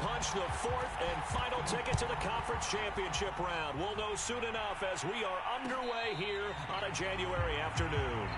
punch the fourth and final ticket to the conference championship round. We'll know soon enough as we are underway here on a January afternoon.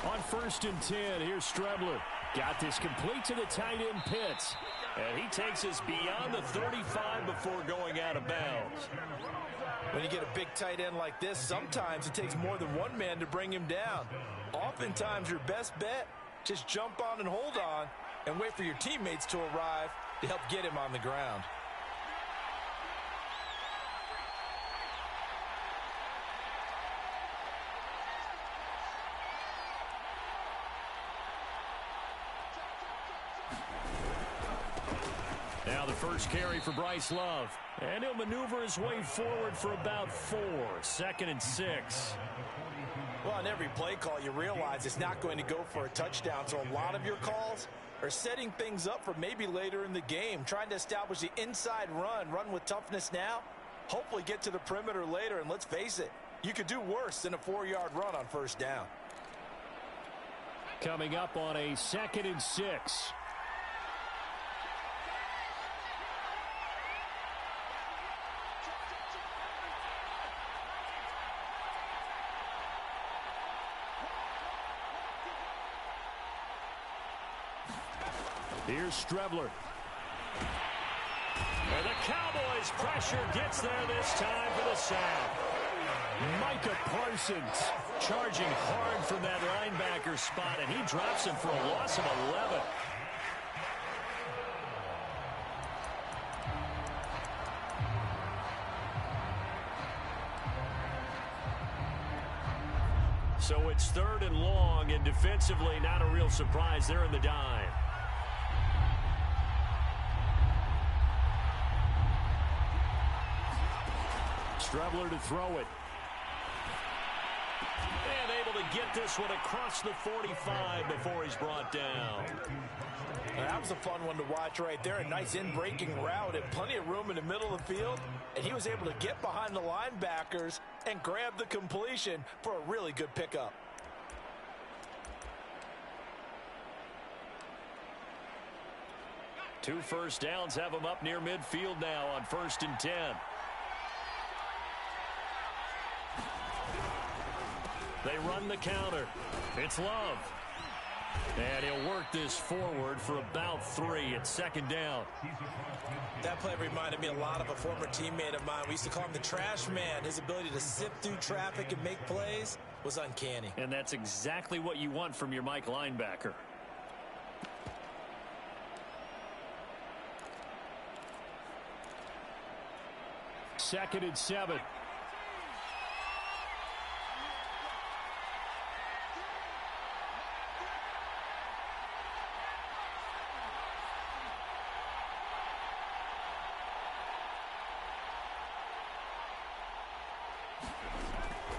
On 1st and 10, here's Strebler. Got this complete to the tight end Pitts. And he takes us beyond the 35 before going out of bounds. When you get a big tight end like this, sometimes it takes more than one man to bring him down. Oftentimes, your best bet, just jump on and hold on and wait for your teammates to arrive to help get him on the ground. Now the first carry for Bryce Love. And he'll maneuver his way forward for about 4. 2nd and 6. Well, on every play call, you realize it's not going to go for a touchdown. So a lot of your calls are setting things up for maybe later in the game, trying to establish the inside run with toughness now, hopefully get to the perimeter later. And let's face it, you could do worse than a 4-yard run on 1st down. Coming up on a 2nd and 6. Here's Strebler. And the Cowboys' pressure gets there this time for the sack. Micah Parsons charging hard from that linebacker spot, and he drops him for a loss of 11. So it's 3rd and long, and defensively not a real surprise. They're in the dime. Strebler to throw it. And able to get this one across the 45 before he's brought down. That was a fun one to watch right there. A nice in-breaking route and plenty of room in the middle of the field. And he was able to get behind the linebackers and grab the completion for a really good pickup. Two first downs have him up near midfield now on 1st and 10. They run the counter. It's Love. And he'll work this forward for about 3 at 2nd down. That play reminded me a lot of a former teammate of mine. We used to call him the trash man. His ability to sift through traffic and make plays was uncanny. And that's exactly what you want from your Mike linebacker. Second and 7.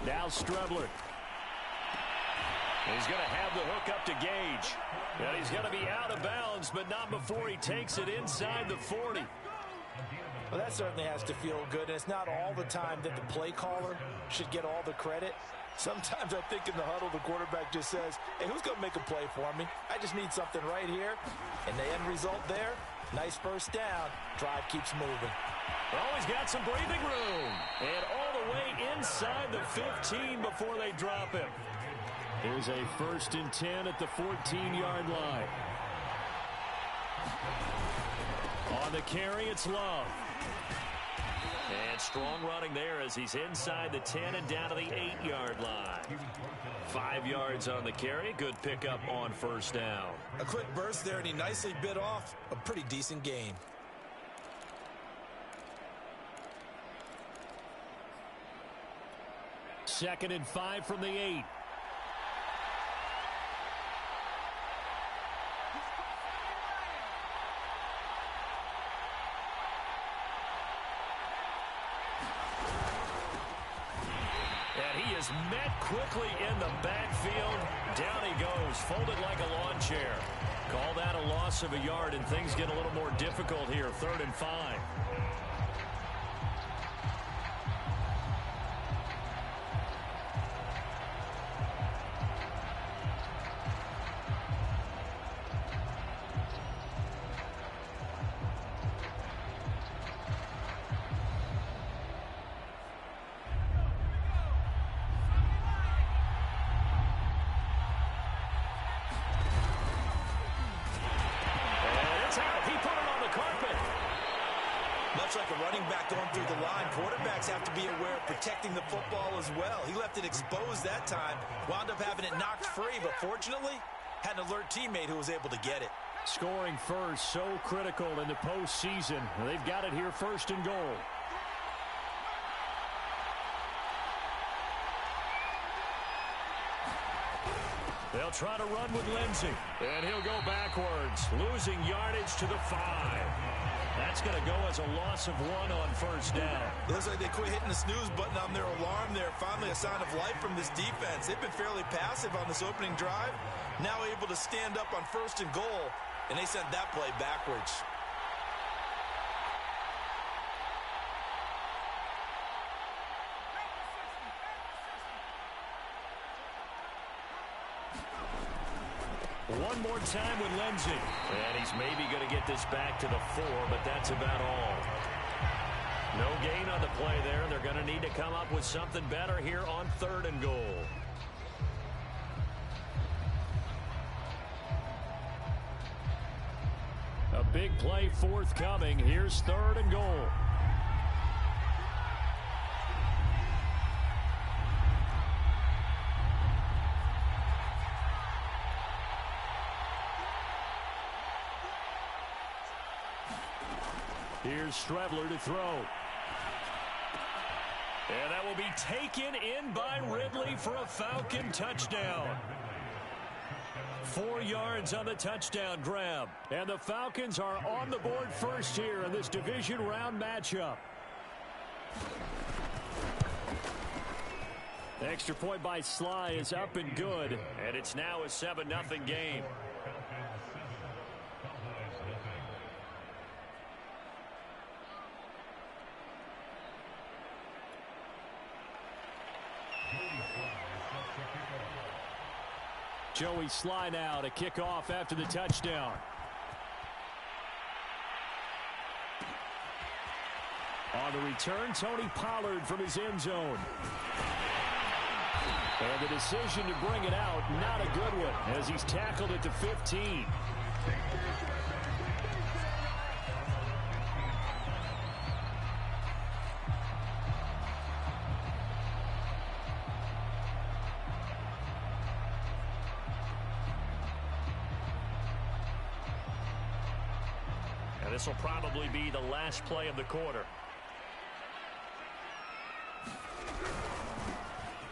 Now Strebler. He's going to have the hook up to Gage. And he's going to be out of bounds, but not before he takes it inside the 40. Well, that certainly has to feel good. And it's not all the time that the play caller should get all the credit. Sometimes I think in the huddle, the quarterback just says, hey, who's going to make a play for me? I just need something right here. And the end result there, nice 1st down. Drive keeps moving. Oh, he's got some breathing room. And all the way inside the 15 before they drop him. Here's a 1st and 10 at the 14-yard line. On the carry, it's Love. And strong running there as he's inside the 10 and down to the 8-yard line. 5 yards on the carry. Good pickup on 1st down. A quick burst there, and he nicely bit off a pretty decent gain. Second and 5 from the 8. is met quickly in the backfield. Down he goes, folded like a lawn chair. Call that a loss of a yard, and things get a little more difficult here. 3rd and 5. Like a running back going through the line, quarterbacks have to be aware of protecting the football as well. He left it exposed that time, wound up having it knocked free, but fortunately had an alert teammate who was able to get it. Scoring first, so critical in the postseason. They've got it here, 1st and goal. They'll try to run with Lindsey, and he'll go backwards, losing yardage to the 5. That's going to go as a loss of 1 on 1st down. It looks like they quit hitting the snooze button on their alarm there. Finally a sign of life from this defense. They've been fairly passive on this opening drive. Now able to stand up on 1st and goal, and they sent that play backwards. One more time with Lindsey. And he's maybe going to get this back to the 4, but that's about all. No gain on the play there. They're going to need to come up with something better here on 3rd and goal. A big play forthcoming. Here's 3rd and goal. Here's Strebler to throw. And that will be taken in by Ridley for a Falcon touchdown. 4 yards on the touchdown grab. And the Falcons are on the board first here in this division round matchup. The extra point by Sly is up and good. And it's now a 7-0 game. Joey Sly now to kick off after the touchdown. On the return, Tony Pollard from his end zone. And the decision to bring it out, not a good one, as he's tackled at the 15. This will probably be the last play of the quarter.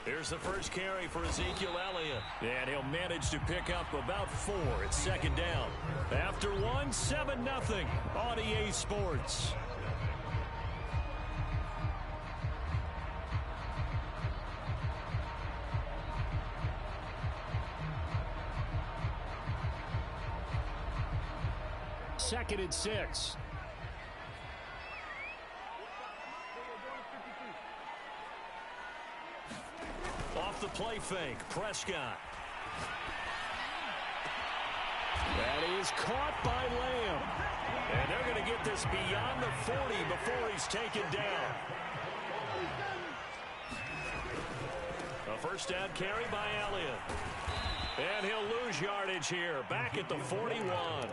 Here's the first carry for Ezekiel Elliott. And he'll manage to pick up about 4. It's 2nd down. After 1, 7-0 on EA Sports. Second and 6. Off the play fake, Prescott. That is caught by Lamb. And they're going to get this beyond the 40 before he's taken down. A 1st down carry by Elliott. And he'll lose yardage here, back at the 41.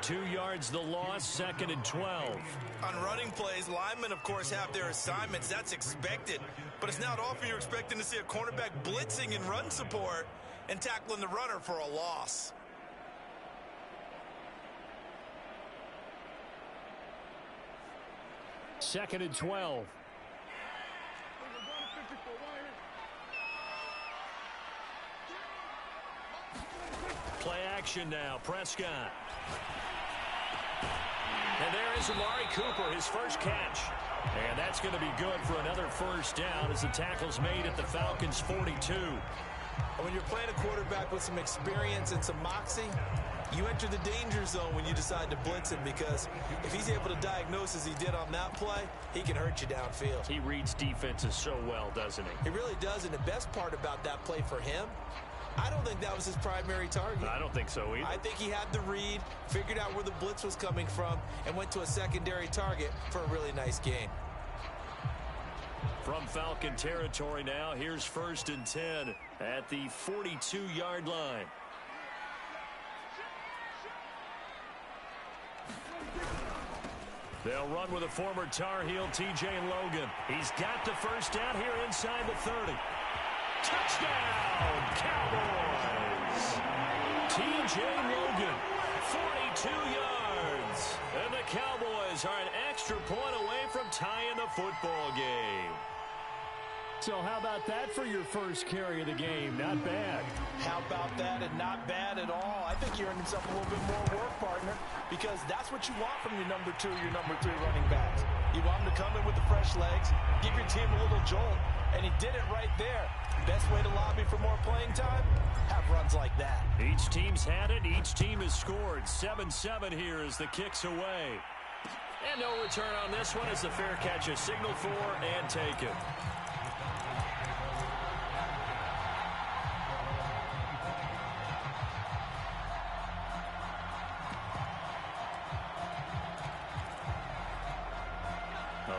2 yards the loss, 2nd and 12. On running plays, linemen, of course, have their assignments. That's expected. But it's not often you're expecting to see a cornerback blitzing in run support and tackling the runner for a loss. Second and 12. Play action now, Prescott. And there is Here's Amari Cooper, his first catch. And that's going to be good for another first down as the tackle's made at the Falcons' 42. When you're playing a quarterback with some experience and some moxie, you enter the danger zone when you decide to blitz him, because if he's able to diagnose as he did on that play, he can hurt you downfield. He reads defenses so well, doesn't he? He really does, and the best part about that play for him, I don't think that was his primary target. I don't think so either. I think he had the read, figured out where the blitz was coming from, and went to a secondary target for a really nice gain. From Falcon territory now, here's 1st and 10 at the 42-yard line. They'll run with a former Tar Heel, T.J. Logan. He's got the first down here inside the 30. Touchdown, Cowboys! T.J. Logan, 42 yards. And the Cowboys are an extra point away from tying the football game. So how about that for your first carry of the game? Not bad. How about that, and not bad at all. I think you earned yourself a little bit more work, partner, because that's what you want from your number 2, your number 3 running backs. You want them to come in with the fresh legs, give your team a little jolt, and he did it right there. Best way to lobby for more playing time? Have runs like that. Each team's had it. Each team has scored. 7-7 here as the kick's away. And no return on this one as the fair catch is signaled for and taken.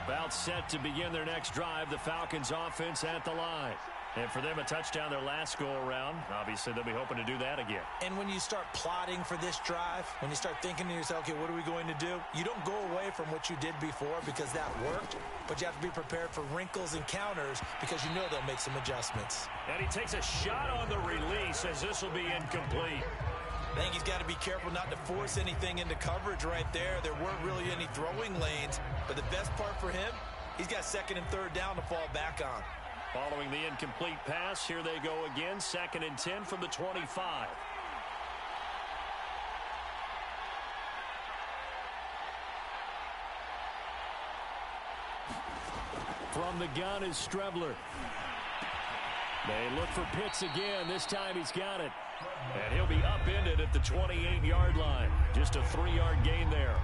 About set to begin their next drive, the Falcons offense at the line. And for them, a touchdown their last go-around. Obviously, they'll be hoping to do that again. And when you start plotting for this drive, when you start thinking to yourself, okay, what are we going to do? You don't go away from what you did before because that worked, but you have to be prepared for wrinkles and counters because you know they'll make some adjustments. And he takes a shot on the release as this will be incomplete. I think he's got to be careful not to force anything into coverage right there. There weren't really any throwing lanes, but the best part for him, he's got 2nd and 3rd down to fall back on. Following the incomplete pass, here they go again, 2nd and 10 from the 25. From the gun is Strebler. They look for Pitts again. This time he's got it. And he'll be upended at the 28-yard line. Just a 3-yard gain there.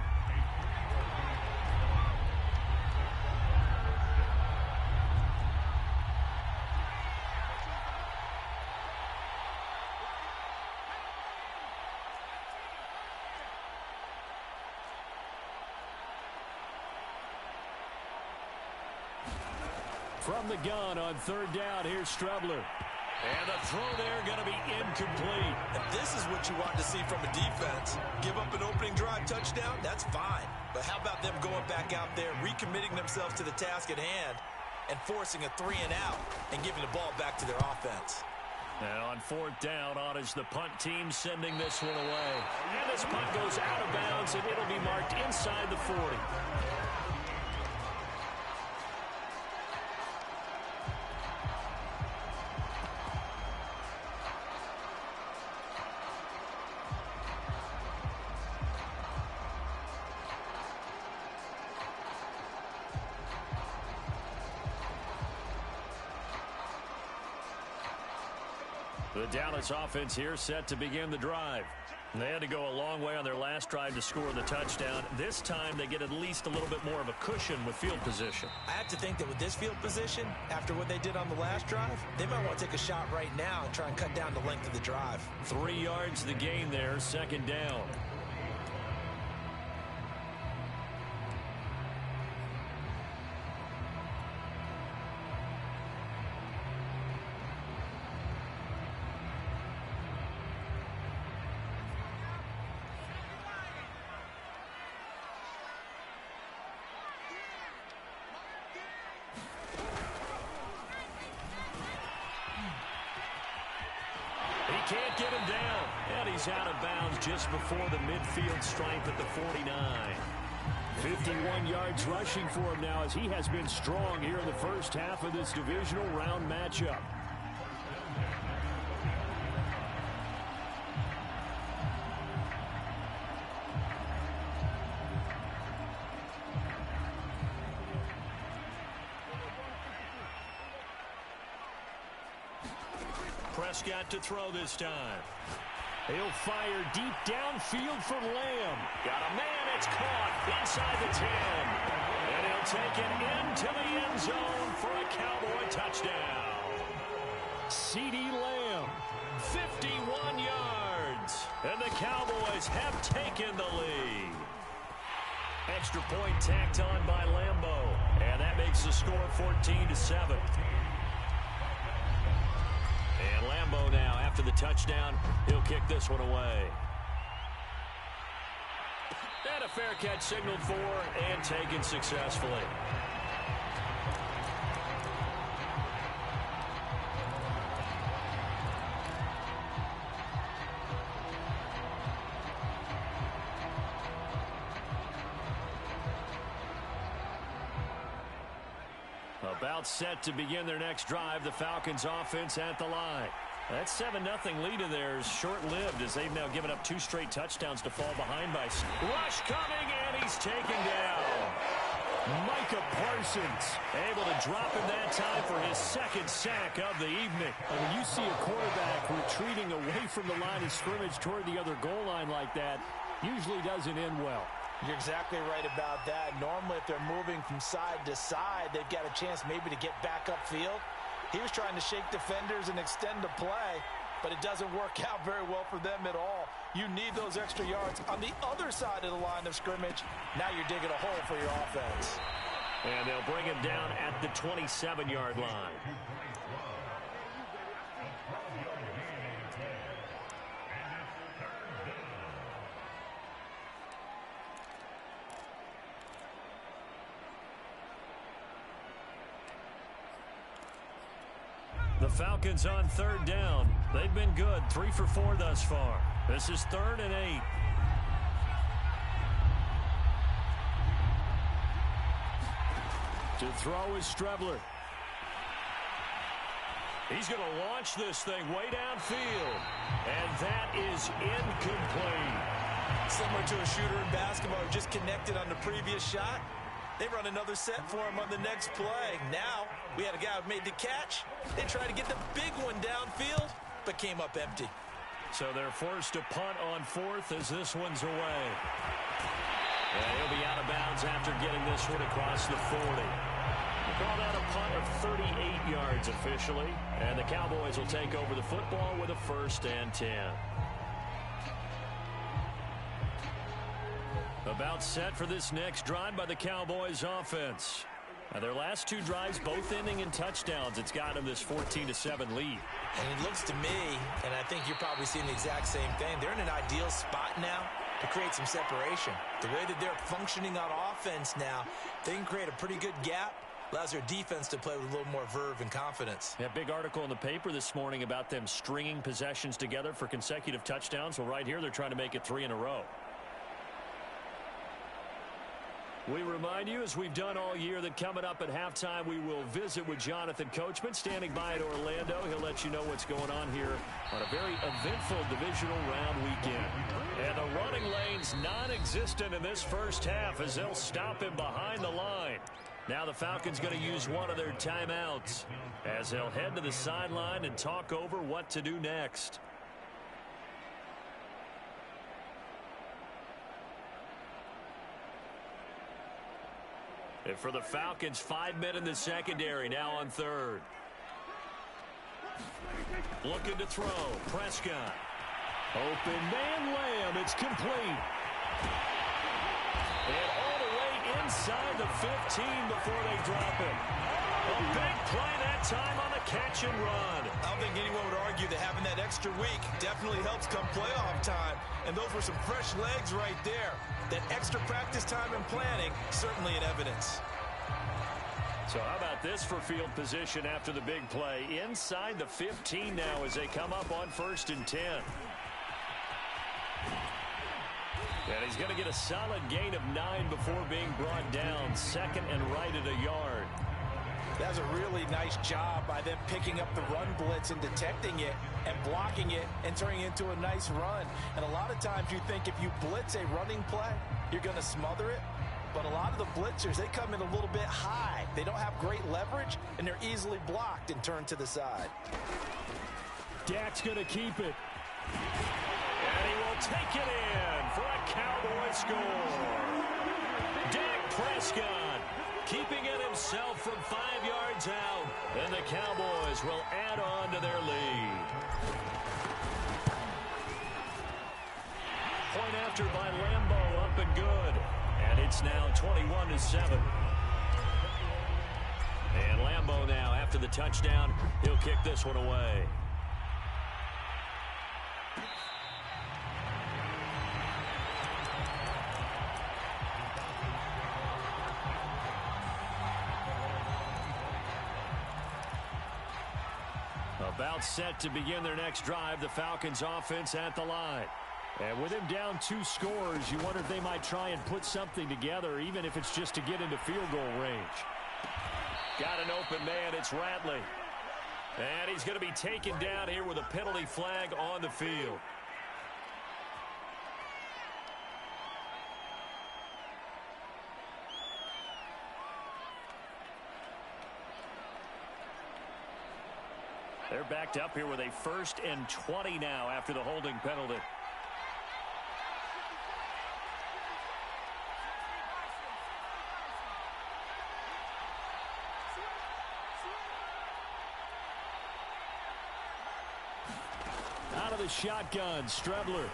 From the gun on 3rd down, here's Strebler. And the throw there going to be incomplete. And this is what you want to see from a defense. Give up an opening drive touchdown, that's fine. But how about them going back out there, recommitting themselves to the task at hand, and forcing a 3 and out and giving the ball back to their offense. Now on 4th down, on is the punt team sending this one away. And this punt goes out of bounds, and it'll be marked inside the 40. The Dallas offense here set to begin the drive. They had to go a long way on their last drive to score the touchdown. This time they get at least a little bit more of a cushion with field position. I have to think that with this field position, after what they did on the last drive, they might want to take a shot right now and try and cut down the length of the drive. 3 yards the gain there, 2nd down. Can't get him down. And he's out of bounds just before the midfield stripe at the 49. 51 yards rushing for him now as he has been strong here in the first half of this divisional round matchup. Prescott to throw this time. He'll fire deep downfield for Lamb. Got a man. It's caught inside the 10. And he'll take it into the end zone for a Cowboy touchdown. CeeDee Lamb, 51 yards. And the Cowboys have taken the lead. Extra point tacked on by Lambeau. And that makes the score 14-7. And Lambeau now, after the touchdown, he'll kick this one away. And a fair catch signaled for and taken successfully. About set to begin their next drive, the Falcons offense at the line. That 7-0 lead of theirs short-lived as they've now given up 2 straight touchdowns to fall behind by. Rush coming, and he's taken down. Micah Parsons able to drop him that time for his second sack of the evening. And when you see a quarterback retreating away from the line of scrimmage toward the other goal line like that, usually doesn't end well. You're exactly right about that. Normally, if they're moving from side to side, they've got a chance maybe to get back upfield. He was trying to shake defenders and extend the play, but it doesn't work out very well for them at all. You need those extra yards on the other side of the line of scrimmage. Now you're digging a hole for your offense. And they'll bring him down at the 27-yard line. The Falcons on 3rd down. They've been good, 3 for 4 thus far. This is 3rd and 8. To throw is Strebler. He's going to launch this thing way downfield. And that is incomplete. Similar to a shooter in basketball who just connected on the previous shot. They run another set for him on the next play. Now, we had a guy who made the catch. They tried to get the big one downfield, but came up empty. So they're forced to punt on 4th as this one's away. And he'll be out of bounds after getting this one across the 40. They call that a punt of 38 yards officially. And the Cowboys will take over the football with a 1st and 10. About set for this next drive by the Cowboys offense. Now their last 2 drives, both ending in touchdowns. It's got them this 14-7 lead. And it looks to me, and I think you're probably seeing the exact same thing, they're in an ideal spot now to create some separation. The way that they're functioning on offense now, they can create a pretty good gap. Allows their defense to play with a little more verve and confidence. That big article in the paper this morning about them stringing possessions together for consecutive touchdowns. Well, right here, they're trying to make it 3 in a row. We remind you, as we've done all year, that coming up at halftime, we will visit with Jonathan Coachman, standing by at Orlando. He'll let you know what's going on here on a very eventful divisional round weekend. And the running lane's non-existent in this first half as they'll stop him behind the line. Now the Falcons going to use one of their timeouts as they'll head to the sideline and talk over what to do next. And for the Falcons, 5 men in the secondary, now on 3rd. Looking to throw. Prescott. Open man Lamb. It's complete. And all the way inside the 15 before they drop him. A big play that time on the catch and run. I don't think anyone would argue that having that extra week definitely helps come playoff time. And those were some fresh legs right there. That extra practice time and planning, certainly in evidence. So how about this for field position after the big play? Inside the 15 now as they come up on 1st and 10. And he's going to get a solid gain of 9 before being brought down. 2nd and right at a yard. That's a really nice job by them picking up the run blitz and detecting it and blocking it and turning it into a nice run. And a lot of times you think if you blitz a running play, you're going to smother it. But a lot of the blitzers, they come in a little bit high. They don't have great leverage, and they're easily blocked and turned to the side. Dak's going to keep it. And he will take it in for a Cowboy score. Dak Prescott keeping it himself from 5 yards out. And the Cowboys will add on to their lead. Point after by Lambeau, up and good. And it's now 21-7. And Lambeau now, after the touchdown, he'll kick this one away. About set to begin their next drive, the Falcons offense at the line. And with him down 2 scores, you wonder if they might try and put something together, even if it's just to get into field goal range. Got an open man, it's Ratley. And he's going to be taken down here with a penalty flag on the field. They're backed up here with a 1st and 20 now after the holding penalty. Out of the shotgun, Strebler.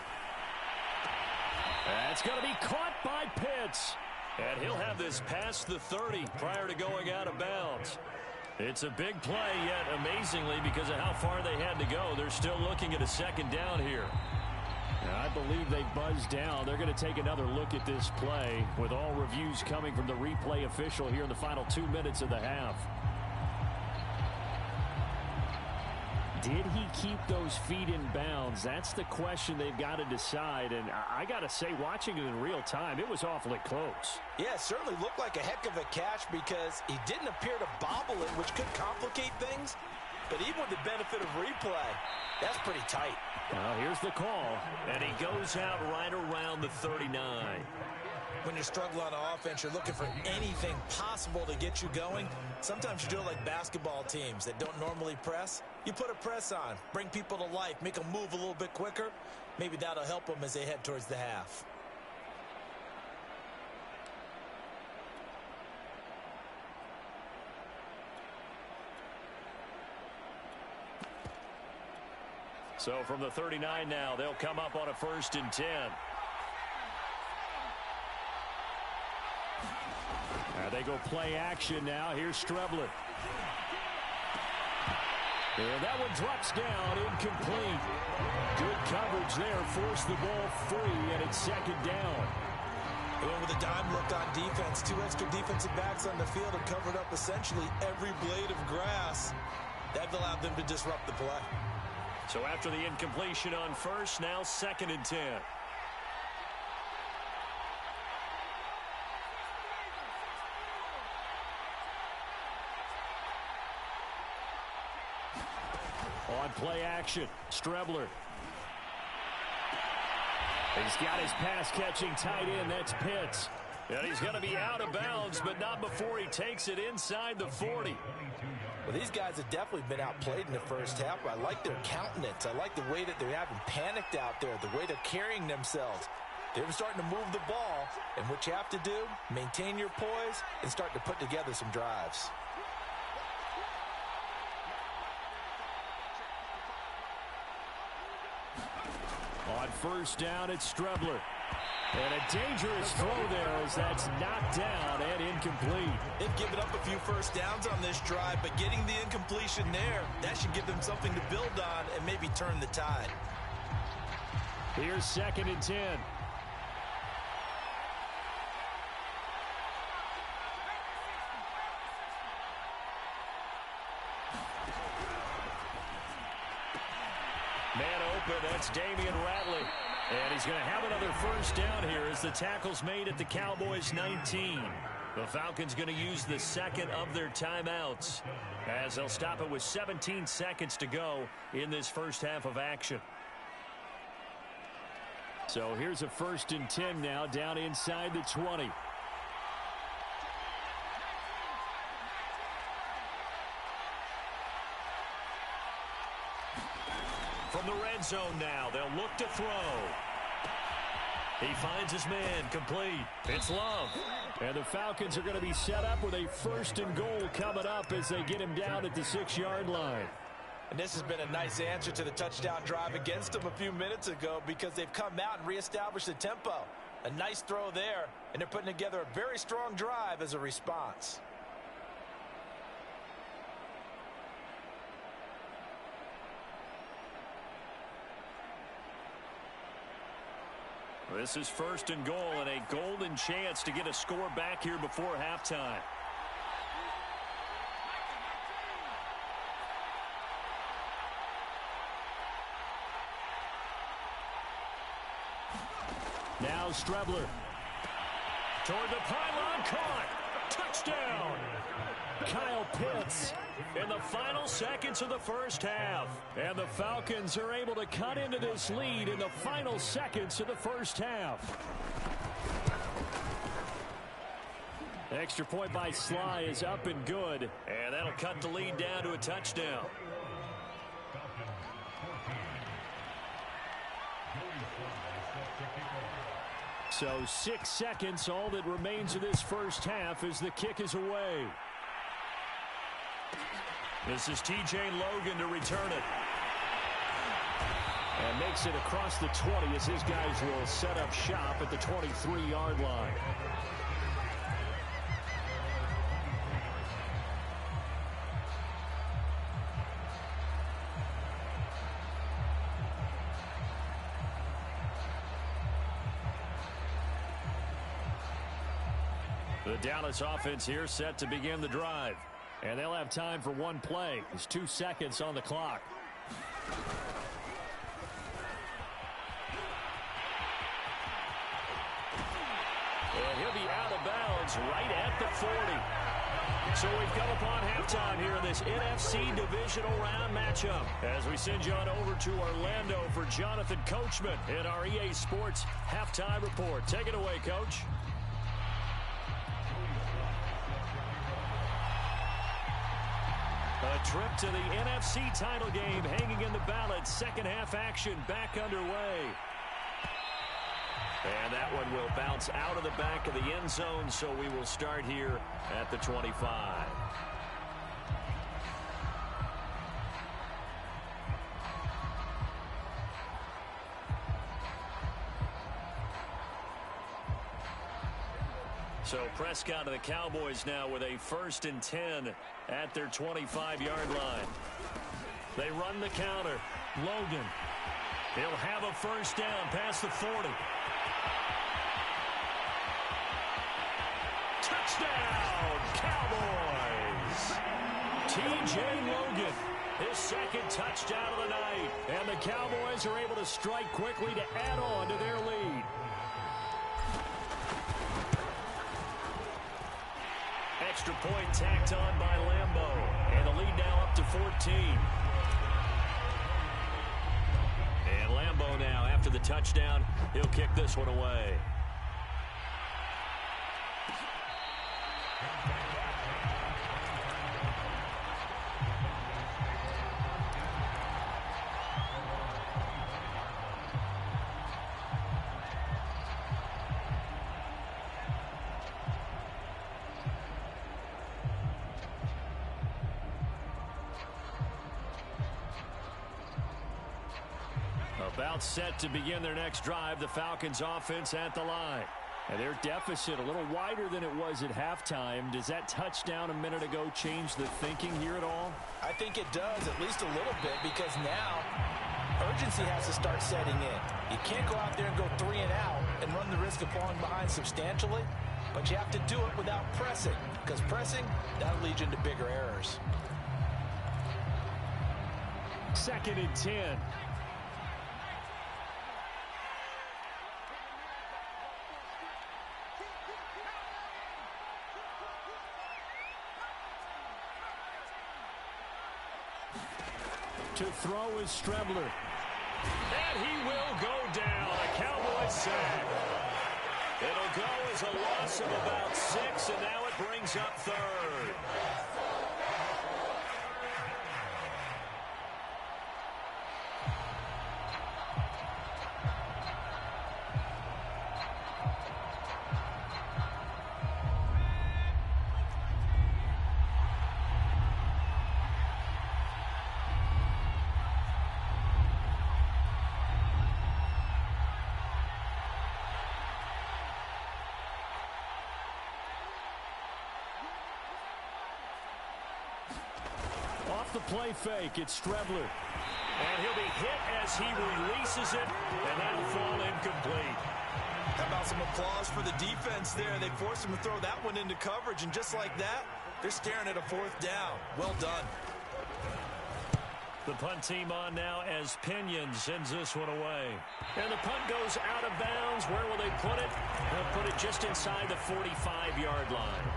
That's going to be caught by Pitts. And he'll have this past the 30 prior to going out of bounds. It's a big play, yet amazingly, because of how far they had to go, they're still looking at a 2nd down here. I believe they buzzed down. They're going to take another look at this play, with all reviews coming from the replay official here in the final 2 minutes of the half. Did he keep those feet in bounds? That's the question they've got to decide. And I got to say, watching it in real time, it was awfully close. Yeah, it certainly looked like a heck of a catch because he didn't appear to bobble it, which could complicate things. But even with the benefit of replay, that's pretty tight. Now here's the call, and he goes out right around the 39. When you struggle on offense, you're looking for anything possible to get you going. Sometimes you do it like basketball teams that don't normally press. You put a press on, bring people to life, make them move a little bit quicker. Maybe that'll help them as they head towards the half. So from the 39 now, they'll come up on a 1st and 10. They go play action now. Here's Strebler. And that one drops down, incomplete. Good coverage there, forced the ball free, and it's 2nd down. They went with a dime look on defense. 2 extra defensive backs on the field and covered up essentially every blade of grass. That allowed them to disrupt the play. So after the incompletion on 1st, now 2nd and 10. On play action, Strebler. He's got his pass-catching tight end, that's Pitts. And he's going to be out of bounds, but not before he takes it inside the 40. Well, these guys have definitely been outplayed in the first half. I like their countenance. I like the way that they're having panicked out there, the way they're carrying themselves. They're starting to move the ball, and what you have to do, maintain your poise and start to put together some drives. On 1st down, it's Strebler. And a dangerous throw there as that's knocked down and incomplete. They've given up a few 1st downs on this drive, but getting the incompletion there, that should give them something to build on and maybe turn the tide. Here's 2nd and 10. Man open, that's Damian Ratley. And he's going to have another 1st down here as the tackle's made at the Cowboys' 19. The Falcons going to use the 2nd of their timeouts as they'll stop it with 17 seconds to go in this first half of action. So here's a 1st and 10 now down inside the 20. zone now. They'll look to throw. He finds his man, complete. It's Love. And the Falcons are going to be set up with a 1st and goal coming up as they get him down at the 6-yard line. And this has been a nice answer to the touchdown drive against them a few minutes ago because they've come out and reestablished the tempo. A nice throw there, and they're putting together a very strong drive as a response. This is 1st and goal and a golden chance to get a score back here before halftime. Now Strebler. Toward the pylon, caught. Touchdown. Kyle Pitts in the final seconds of the first half. And the Falcons are able to cut into this lead in the final seconds of the first half. Extra point by Sly is up and good. And that'll cut the lead down to a touchdown. So 6 seconds, all that remains of this first half as the kick is away. This is T.J. Logan to return it. And makes it across the 20 as his guys will set up shop at the 23-yard line. The Dallas offense here set to begin the drive. And they'll have time for one play. There's 2 seconds on the clock. And he'll be out of bounds right at the 40. So we've come upon halftime here in this NFC Divisional Round matchup. As we send you on over to Orlando for Jonathan Coachman in our EA Sports Halftime Report. Take it away, Coach. A trip to the NFC title game hanging in the balance. Second half action back underway. And that one will bounce out of the back of the end zone, so we will start here at the 25. So Prescott of the Cowboys now with a 1st and 10 at their 25-yard line. They run the counter. Logan. He'll have a first down past the 40. Touchdown, Cowboys! T.J. Logan, his 2nd touchdown of the night. And the Cowboys are able to strike quickly to add on to their lead. Extra point tacked on by Lambeau. And the lead now up to 14. And Lambeau now, after the touchdown, he'll kick this one away. About set to begin their next drive, the Falcons offense at the line. And their deficit a little wider than it was at halftime. Does that touchdown a minute ago change the thinking here at all? I think it does, at least a little bit, because now urgency has to start setting in. You can't go out there and go 3 and out and run the risk of falling behind substantially, but you have to do it without pressing, because pressing, that'll lead you into bigger errors. 2nd and 10. To throw is Strebler. And he will go down. A Cowboys sack. It'll go as a loss of about 6, and now it brings up 3rd. off the play fake. It's Strebler. And he'll be hit as he releases it, and that'll fall incomplete. How about some applause for the defense there? They forced him to throw that one into coverage, and just like that, they're staring at a fourth down. Well done. The punt team on now as Pinion sends this one away. And the punt goes out of bounds. Where will they put it? They'll put it just inside the 45-yard line.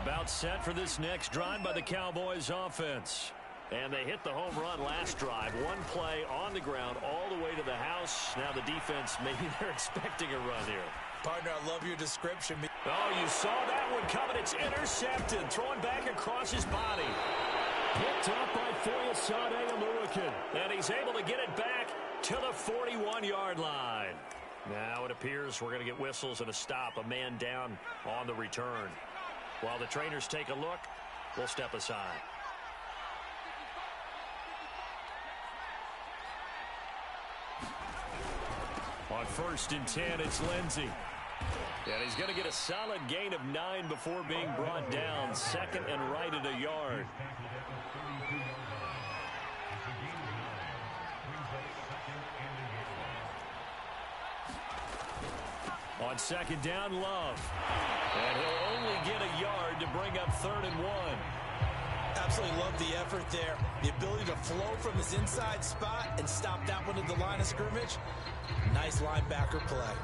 About set for this next drive by the Cowboys offense. And they hit the home run last drive. One play on the ground all the way to the house. Now the defense, maybe they're expecting a run here. Partner, I love your description. Oh, you saw that one coming. It's intercepted. Throwing back across his body. Picked up by Foyesade Aluakin. And he's able to get it back to the 41-yard line. Now it appears we're going to get whistles and a stop. A man down on the return. While the trainers take a look, we'll step aside. On 1st and 10, it's Lindsey. And he's going to get a solid gain of 9 before being brought down. Second and right at a yard. On 2nd down, Love. And he'll only get a yard to bring up 3rd and 1. Absolutely love the effort there. The ability to flow from his inside spot and stop that one at the line of scrimmage. Nice linebacker play.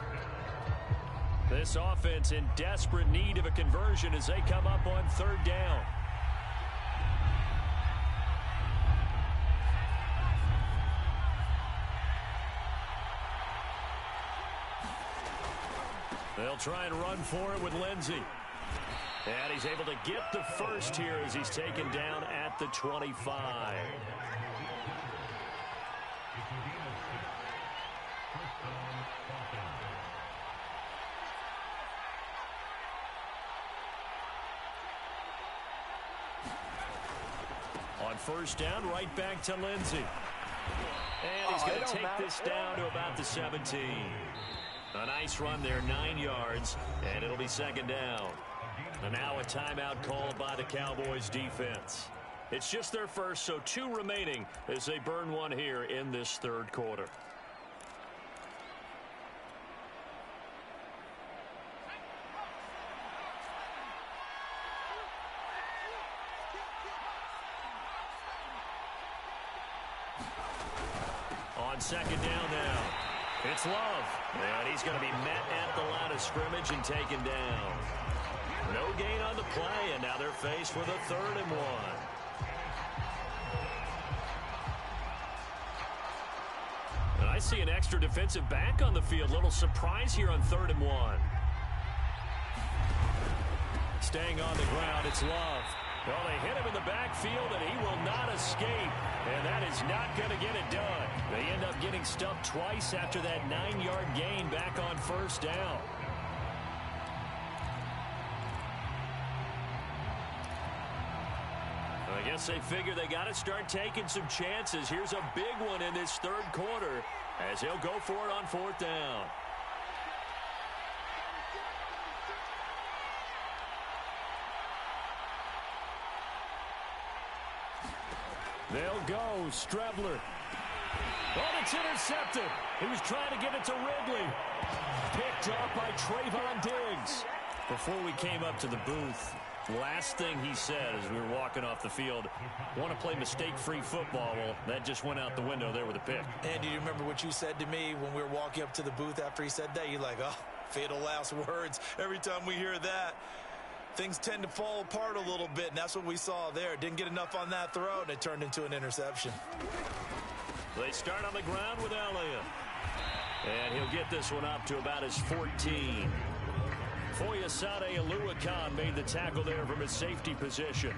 This offense in desperate need of a conversion as they come up on 3rd down. They'll try and run for it with Lindsey. And he's able to get the first here as he's taken down at the 25. On 1st down, right back to Lindsey. And he's going to take this down to about the 17. A nice run there, 9 yards, and it'll be 2nd down. And now a timeout called by the Cowboys defense. It's just their first, so 2 remaining as they burn one here in this 3rd quarter. On 2nd down now, it's Love. And he's going to be met at the line of scrimmage and taken down. No gain on the play, and now they're faced with a 3rd and 1. And I see an extra defensive back on the field. Little surprise here on 3rd and 1. Staying on the ground, it's Love. Well, they hit him in the backfield, and he will not escape. And that is not going to get it done. They end up getting stuffed twice after that 9-yard gain back on 1st down. I guess they figure they got to start taking some chances. Here's a big one in this 3rd quarter as he'll go for it on 4th down. They'll go. Strebler. Oh, it's intercepted. He was trying to get it to Ridley. Picked up by Trayvon Diggs. Before we came up to the booth, last thing he said as we were walking off the field, want to play mistake-free football. Well, that just went out the window there with a pick. And do you remember what you said to me when we were walking up to the booth after he said that? You're like, oh, fatal last words. Every time we hear that, things tend to fall apart a little bit, and that's what we saw there. Didn't get enough on that throw, and it turned into an interception. They start on the ground with Elliott. And he'll get this one up to about his 14. Foyesade Aluakin made the tackle there from his safety position.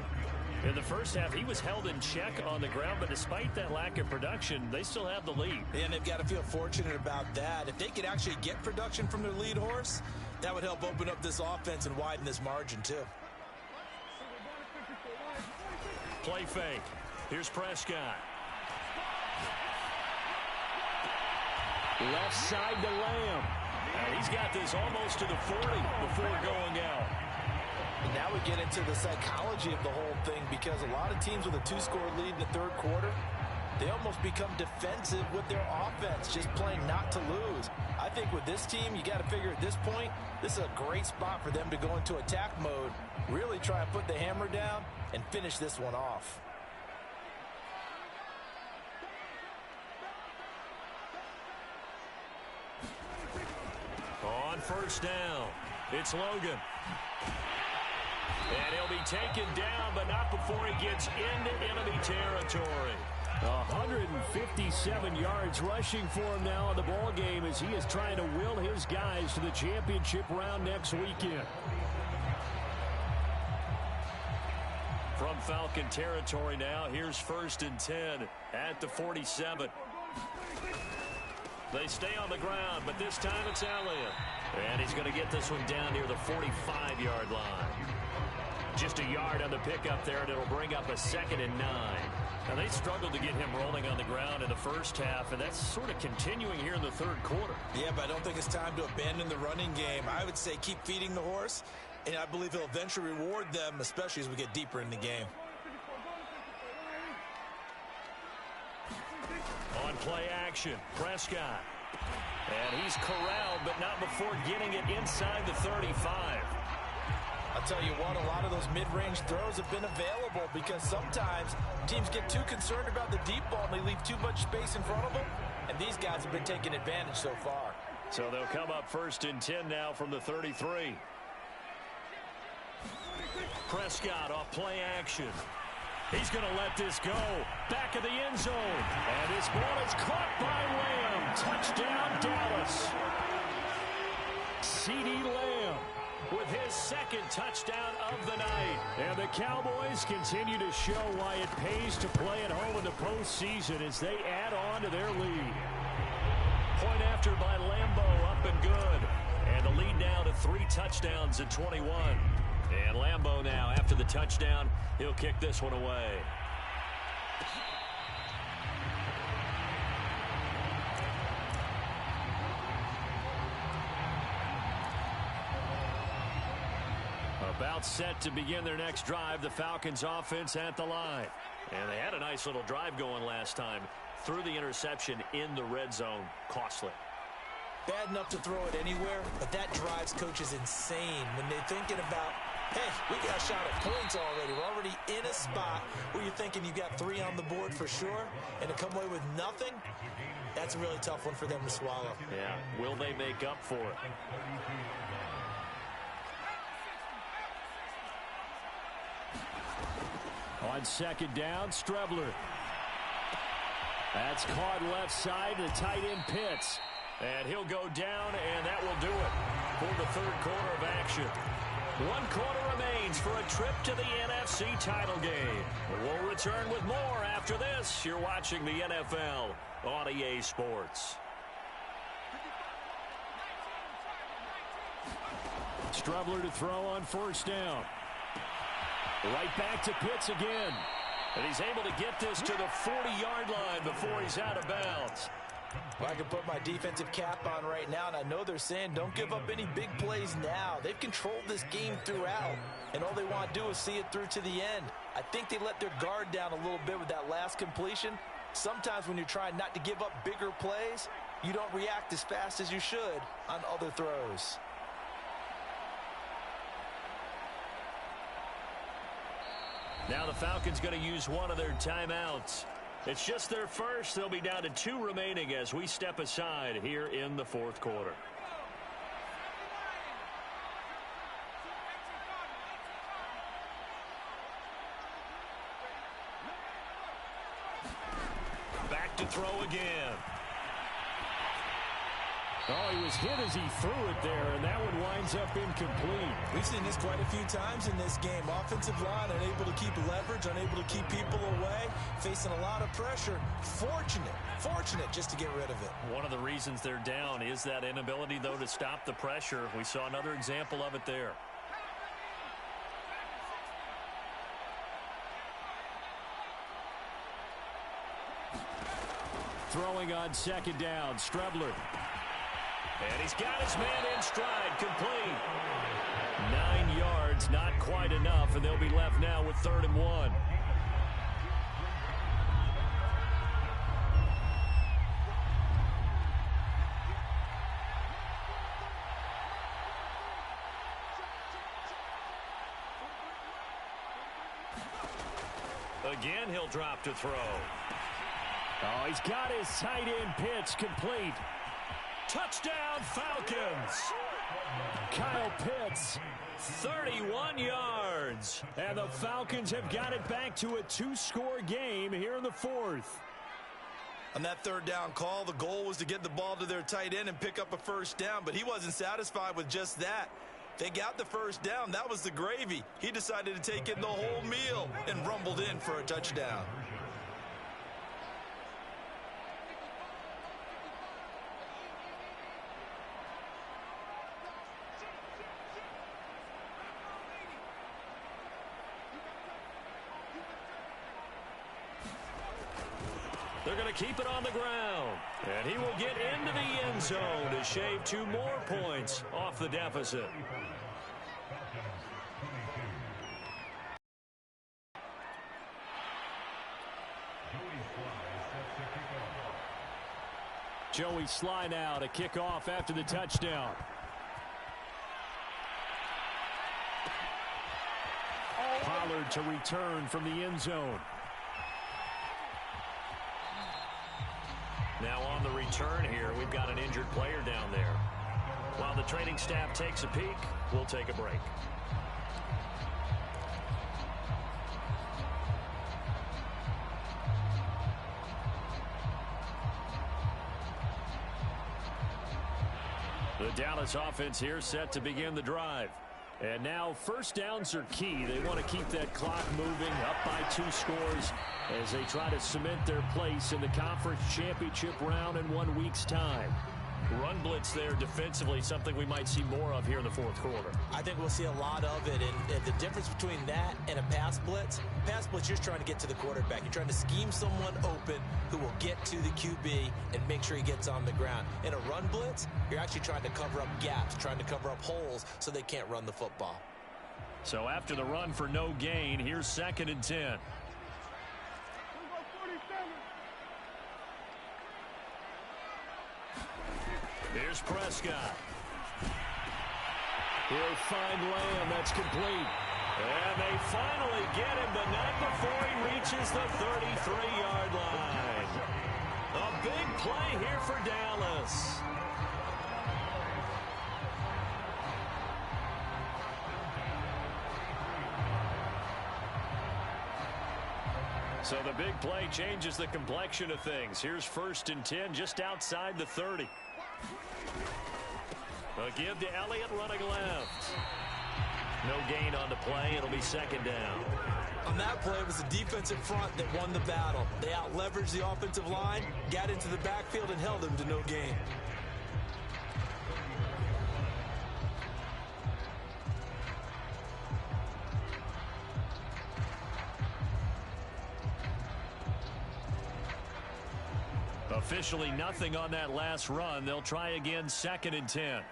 In the first half, he was held in check on the ground, but despite that lack of production, they still have the lead. And they've got to feel fortunate about that. If they could actually get production from their lead horse, that would help open up this offense and widen this margin, too. Play fake. Here's Prescott. Left side to Lamb. And he's got this almost to the 40 before going out. And now we get into the psychology of the whole thing, because a lot of teams with a 2-score lead in the third quarter, they almost become defensive with their offense, just playing not to lose. I think with this team, you got to figure at this point, this is a great spot for them to go into attack mode, really try and put the hammer down and finish this one off. On first down, it's Logan. And he'll be taken down, but not before he gets into enemy territory. 157 yards rushing for him now in the ball game as he is trying to will his guys to the championship round next weekend. From Falcon territory now, here's 1st and 10 at the 47. They stay on the ground, but this time it's Elliott. And he's going to get this one down near the 45-yard line. Just a yard on the pickup there, and it'll bring up a 2nd and 9. Now, they struggled to get him rolling on the ground in the first half, and that's sort of continuing here in the third quarter. Yeah, but I don't think it's time to abandon the running game. I would say keep feeding the horse, and I believe he'll eventually reward them, especially as we get deeper in the game. On play action, Prescott. And he's corralled, but not before getting it inside the 35. I'll tell you what, a lot of those mid-range throws have been available because sometimes teams get too concerned about the deep ball and they leave too much space in front of them, and these guys have been taking advantage so far. So they'll come up 1st and 10 now from the 33. Prescott off play action. He's going to let this go. Back of the end zone. And this ball is caught by Lamb. Touchdown, Dallas. CeeDee Lamb with his 2nd touchdown of the night. And the Cowboys continue to show why it pays to play at home in the postseason as they add on to their lead. Point after by Lambeau, up and good. And the lead now to 3 touchdowns at 21. And Lambeau now, after the touchdown, he'll kick this one away. About set to begin their next drive, the Falcons offense at the line. And they had a nice little drive going last time. Threw the interception in the red zone. Costly. Bad enough to throw it anywhere, but that drives coaches insane when they're thinking about, hey, we got a shot at points already. We're already in a spot where you're thinking you got 3 on the board for sure, and to come away with nothing, that's a really tough one for them to swallow. Yeah, will they make up for it? On 2nd down, Strebler. That's caught left side, the tight end Pitts. And he'll go down, and that will do it for the third quarter of action. 1 quarter remains for a trip to the NFC title game. We'll return with more after this. You're watching the NFL on EA Sports. Strebler to throw on 1st down. Right back to Pitts again. And he's able to get this to the 40-yard line before he's out of bounds. Well, I can put my defensive cap on right now, and I know they're saying don't give up any big plays now. They've controlled this game throughout, and all they want to do is see it through to the end. I think they let their guard down a little bit with that last completion. Sometimes when you're trying not to give up bigger plays, you don't react as fast as you should on other throws. Now the Falcons going to use one of their timeouts. It's just their first. They'll be down to 2 remaining as we step aside here in the fourth quarter. Back to throw again. Oh, he was hit as he threw it there, and that one winds up incomplete. We've seen this quite a few times in this game. Offensive line unable to keep leverage, unable to keep people away, facing a lot of pressure. Fortunate just to get rid of it. One of the reasons they're down is that inability, though, to stop the pressure. We saw another example of it there. Throwing on 2nd down, Strebler. And he's got his man in stride, complete. 9 yards, not quite enough, and they'll be left now with 3rd and 1. Again, he'll drop to throw. Oh, he's got his tight end pitch complete. Touchdown, Falcons. Kyle Pitts. 31 yards. And the Falcons have got it back to a 2-score game here in the 4th. On that 3rd down call, the goal was to get the ball to their tight end and pick up a 1st down, but he wasn't satisfied with just that. They got the 1st down. That was the gravy. He decided to take in the whole meal and rumbled in for a touchdown. They're going to keep it on the ground. And he will get into the end zone to shave 2 more points off the deficit. Joey Sly now to kick off after the touchdown. Pollard to return from the end zone. Now on the return here, we've got an injured player down there. While the training staff takes a peek, we'll take a break. The Dallas offense here set to begin the drive. And now 1st downs are key. They want to keep that clock moving up by 2 scores as they try to cement their place in the conference championship round in 1 week's time. Run blitz there defensively, something we might see more of here in the 4th quarter. I think we'll see a lot of it, and the difference between that and a pass blitz, you're trying to get to the quarterback. You're trying to scheme someone open who will get to the QB and make sure he gets on the ground. In a run blitz, you're actually trying to cover up gaps, trying to cover up holes so they can't run the football. So after the run for no gain, here's 2nd and 10. Here's Prescott. He'll find Lamb. That's complete. And they finally get him, but not before he reaches the 33-yard line. A big play here for Dallas. So the big play changes the complexion of things. Here's 1st and 10 just outside the 30. A give to Elliott running left. No gain on the play. It'll be 2nd down. On that play, it was the defensive front that won the battle. They out-leveraged the offensive line, got into the backfield, and held them to no gain. Officially nothing on that last run. They'll try again 2nd and 10.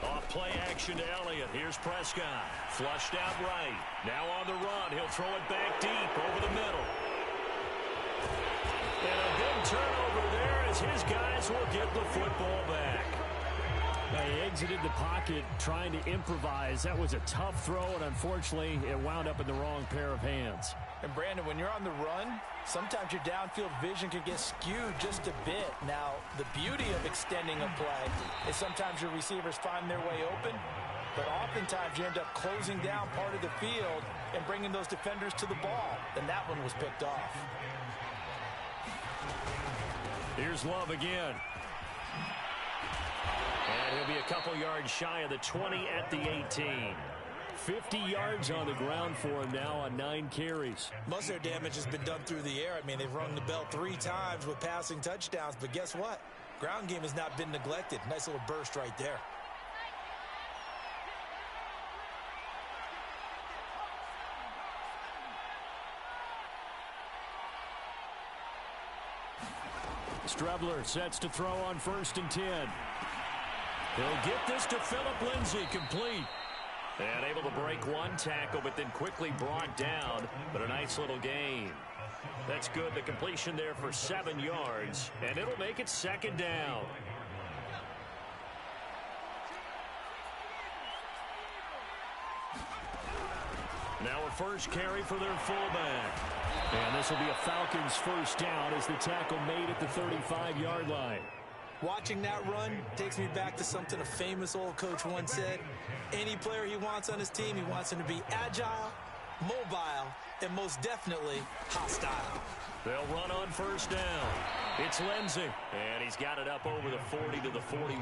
Off play action to Elliott. Here's Prescott. Flushed out right. Now on the run. He'll throw it back deep over the middle. And a big turnover there as his guys will get the football back. He exited the pocket trying to improvise. That was a tough throw, and unfortunately, it wound up in the wrong pair of hands. And Brandon, when you're on the run, sometimes your downfield vision can get skewed just a bit. Now, the beauty of extending a play is sometimes your receivers find their way open, but oftentimes you end up closing down part of the field and bringing those defenders to the ball. And that one was picked off. Here's Love again. And he'll be a couple yards shy of the 20 at the 18. 50 yards on the ground for him now on 9 carries. Most of their damage has been done through the air. I mean, they've rung the bell 3 times with passing touchdowns, but guess what? Ground game has not been neglected. Nice little burst right there. Strebler sets to throw on 1st and 10. He'll get this to Phillip Lindsay, complete. And able to break one tackle, but then quickly brought down. But a nice little gain. That's good. The completion there for 7 yards. And it'll make it 2nd down. Now a first carry for their fullback. And this will be a Falcons 1st down as the tackle made at the 35-yard line. Watching that run takes me back to something a famous old coach once said. Any player he wants on his team, he wants him to be agile, mobile, and most definitely hostile. They'll run on 1st down. It's Lindsay. And he's got it up over the 40 to the 41.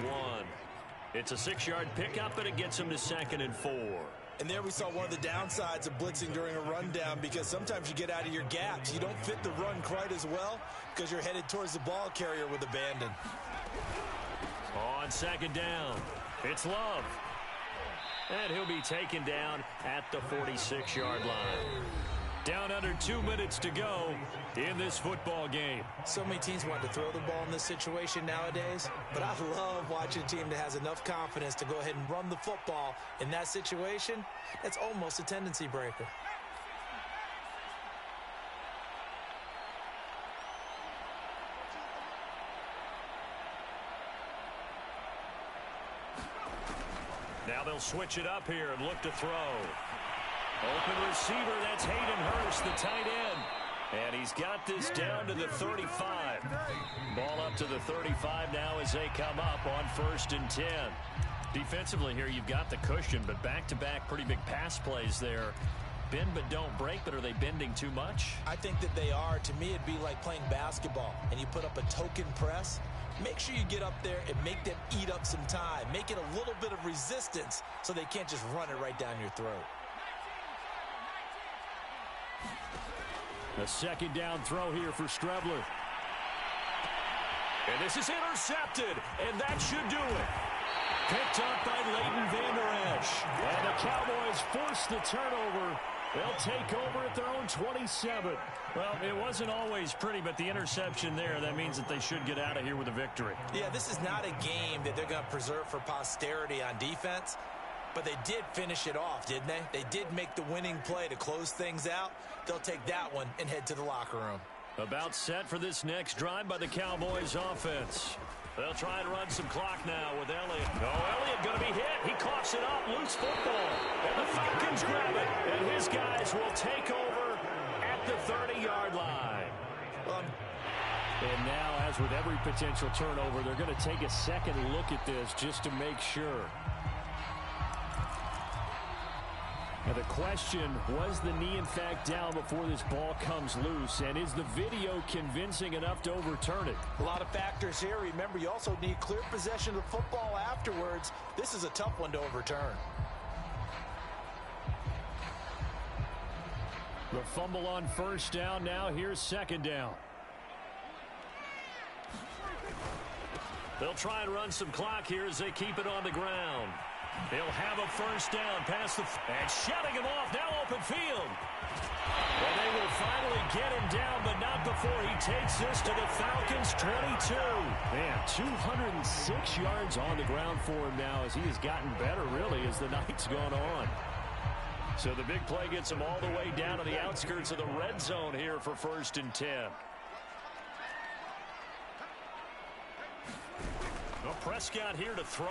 It's a 6-yard pickup, and it gets him to 2nd and 4. And there we saw one of the downsides of blitzing during a rundown, because sometimes you get out of your gaps. You don't fit the run quite as well because you're headed towards the ball carrier with abandon. On 2nd down, it's Love. And he'll be taken down at the 46-yard line. Down under 2 minutes to go in this football game. So many teams want to throw the ball in this situation nowadays, but I love watching a team that has enough confidence to go ahead and run the football in that situation. That's almost a tendency breaker. Now they'll switch it up here and look to throw. Open receiver, that's Hayden Hurst, the tight end. And he's got this down to the 35. Ball up to the 35 now as they come up on 1st and 10. Defensively here, you've got the cushion, but back-to-back pretty big pass plays there. Bend but don't break, but are they bending too much? I think that they are. To me, it'd be like playing basketball, and you put up a token press. Make sure you get up there and make them eat up some time. Make it a little bit of resistance so they can't just run it right down your throat. A 2nd down throw here for Strebler. And this is intercepted, and that should do it. Picked up by Leighton Vander Esch. And the Cowboys force the turnover. They'll take over at their own 27. Well, it wasn't always pretty, but the interception there, that means that they should get out of here with a victory. Yeah, this is not a game that they're going to preserve for posterity on defense. But they did finish it off, didn't they? They did make the winning play to close things out. They'll take that one and head to the locker room. About set for this next drive by the Cowboys offense. They'll try and run some clock now with Elliott. No, Elliott going to be hit. He coughs it up. Loose football. And the Falcons grab it. And his guys will take over at the 30-yard line. And now, as with every potential turnover, they're going to take a second look at this just to make sure. Now the question, was the knee in fact down before this ball comes loose? And is the video convincing enough to overturn it? A lot of factors here. Remember, you also need clear possession of the football afterwards. This is a tough one to overturn. The fumble on 1st down. Now here's 2nd down. They'll try and run some clock here as they keep it on the ground. They'll have a 1st down past the... And shutting him off, now open field. And they will finally get him down, but not before he takes this to the Falcons' 22. Man, 206 yards on the ground for him now as he has gotten better, really, as the night's gone on. So the big play gets him all the way down to the outskirts of the red zone here for 1st and 10. Well, Prescott here to throw.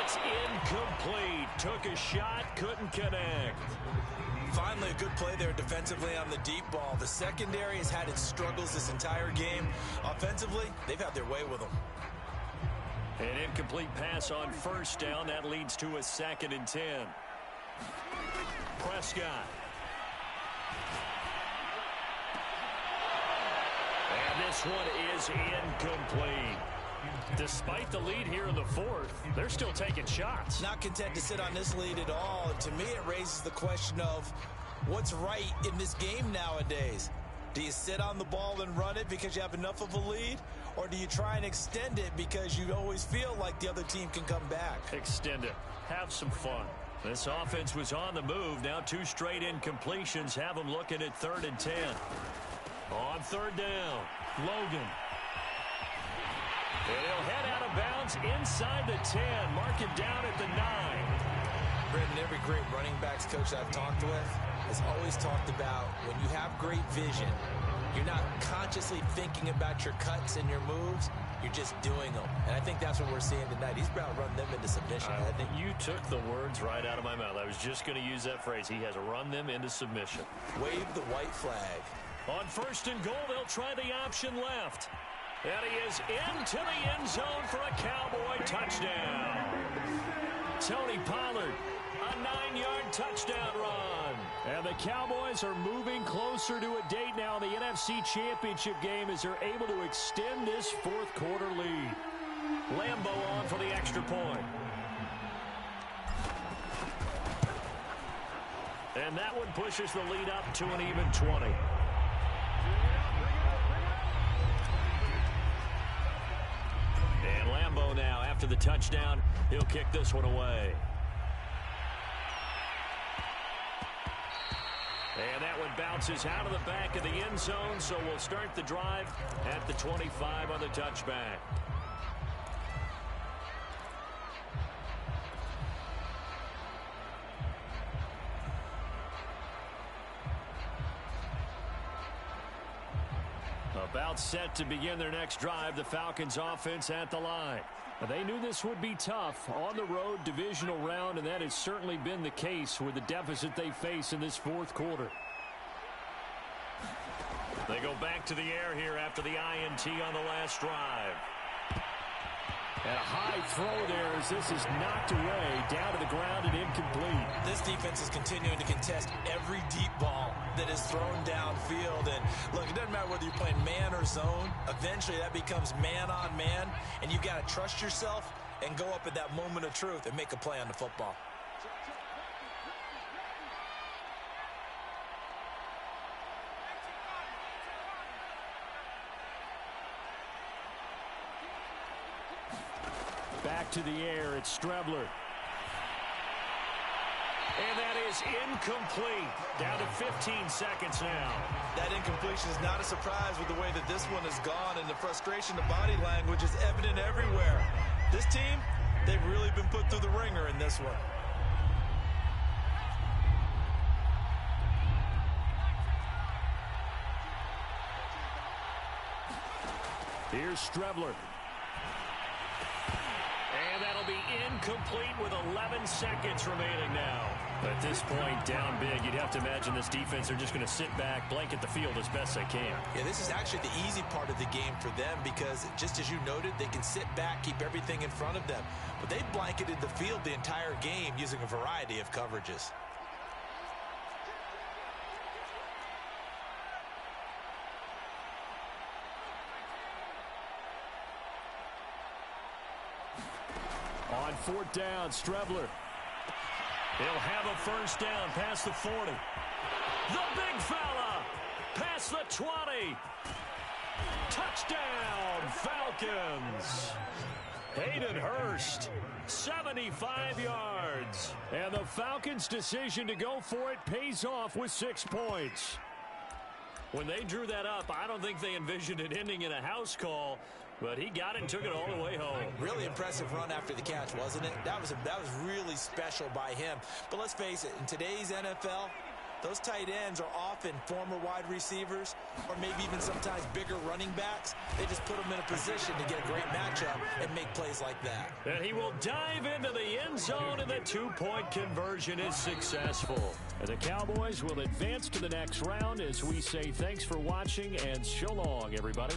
It's incomplete. Took a shot, couldn't connect. Finally, a good play there defensively on the deep ball. The secondary has had its struggles this entire game. Offensively, they've had their way with them. An incomplete pass on 1st down. That leads to a 2nd and 10. Prescott. And this one is incomplete. Despite the lead here in the 4th, they're still taking shots. Not content to sit on this lead at all. And to me, it raises the question of what's right in this game nowadays. Do you sit on the ball and run it because you have enough of a lead? Or do you try and extend it because you always feel like the other team can come back? Extend it. Have some fun. This offense was on the move. Now 2 straight incompletions have them looking at 3rd and 10. On third down, Logan. And he'll head out of bounds inside the 10, marking down at the 9. Brendan, every great running backs coach I've talked with has always talked about when you have great vision, you're not consciously thinking about your cuts and your moves. You're just doing them. And I think that's what we're seeing tonight. He's about to run them into submission. I think you took the words right out of my mouth. I was just going to use that phrase. He has run them into submission. Wave the white flag. On first and goal, they'll try the option left. And he is into the end zone for a Cowboy touchdown. Tony Pollard, a 9-yard touchdown run. And the Cowboys are moving closer to a date now in the NFC Championship game as they're able to extend this fourth quarter lead. Lambeau on for the extra point. And that one pushes the lead up to an even 20. And Lambeau now, after the touchdown, he'll kick this one away. And that one bounces out of the back of the end zone, so we'll start the drive at the 25 on the touchback. About set to begin their next drive, the Falcons offense at the line. They knew this would be tough on the road divisional round, and that has certainly been the case with the deficit they face in this fourth quarter. They go back to the air here after the INT on the last drive. And a high throw there as this is knocked away, down to the ground and incomplete. This defense is continuing to contest every deep ball that is thrown downfield. And look, it doesn't matter whether you're playing man or zone. Eventually that becomes man on man, and you've got to trust yourself and go up at that moment of truth and make a play on the football. Back to the air, it's Strebler. And that is incomplete. Down to 15 seconds now. That incompletion is not a surprise with the way that this one has gone, and the frustration, the body language is evident everywhere. This team, they've really been put through the ringer in this one. Here's Strebler. And that'll be incomplete with 11 seconds remaining now. At this point, down big, you'd have to imagine this defense are just going to sit back, blanket the field as best they can. Yeah, this is actually the easy part of the game for them because, just as you noted, they can sit back, keep everything in front of them. But they blanketed the field the entire game using a variety of coverages. On fourth down, Strebler. He'll have a first down past the 40. The big fella past the 20. Touchdown, Falcons. Hayden Hurst, 75 yards. And the Falcons' decision to go for it pays off with 6 points. When they drew that up, I don't think they envisioned it ending in a house call. But he got it and took it all the way home. Really impressive run after the catch, wasn't it? That was really special by him. But let's face it, in today's NFL, those tight ends are often former wide receivers or maybe even sometimes bigger running backs. They just put them in a position to get a great matchup and make plays like that. And he will dive into the end zone, and the two-point conversion is successful. And the Cowboys will advance to the next round as we say thanks for watching and so long, everybody.